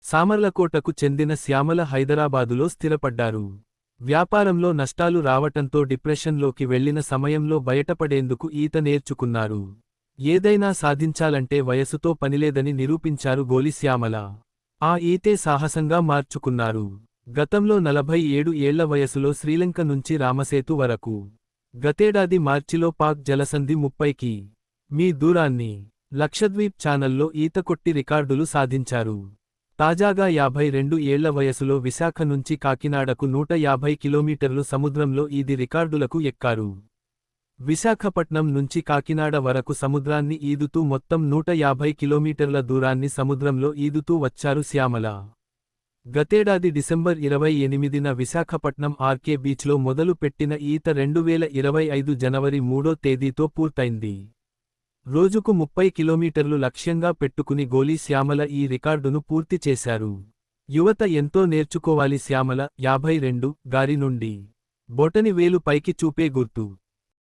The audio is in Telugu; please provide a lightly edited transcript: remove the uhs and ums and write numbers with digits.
సామర్లకోటకు చెందిన శ్యామల హైదరాబాదులో స్థిరపడ్డారు. వ్యాపారంలో నష్టాలు రావటంతో డిప్రెషన్లోకి వెళ్లిన సమయంలో బయటపడేందుకు ఈత నేర్చుకున్నారు. ఏదైనా సాధించాలంటే వయసుతో పనిలేదని నిరూపించారు గోలి శ్యామల. ఆ ఈతే సాహసంగా మార్చుకున్నారు. గతంలో 47 ఏళ్ల వయసులో శ్రీలంక నుంచి రామసేతు వరకు, గతేడాది మార్చిలో పాక్ జలసంధి 30 మీ. దూరాన్ని లక్షద్వీప్ ఛానల్లో ఈత కొట్టి రికార్డులు సాధించారు. తాజాగా 52 ఏళ్ల వయసులో విశాఖ నుంచి కాకినాడకు 150 కిలోమీటర్లు సముద్రంలో ఈది రికార్డులకు ఎక్కారు. విశాఖపట్నం నుంచి కాకినాడ వరకు సముద్రాన్ని ఈదుతూ మొత్తం 150 కిలోమీటర్ల దూరాన్ని సముద్రంలో ఈదుతూ వచ్చారు శ్యామల. గతేడాది డిసెంబర్ 28న విశాఖపట్నం ఆర్కే బీచ్లో మొదలు పెట్టిన ఈత 2025 జనవరి 3వ తేదీతో పూర్తైంది. రోజుకు 30 కిలోమీటర్లు లక్ష్యంగా పెట్టుకుని గోలి శ్యామల ఈ రికార్డును పూర్తి చేశారు. యువత ఎంతో నేర్చుకోవాలి శ్యామల 52 గారి నుండి. బొటని వేలు పైకి చూపే గుర్తు.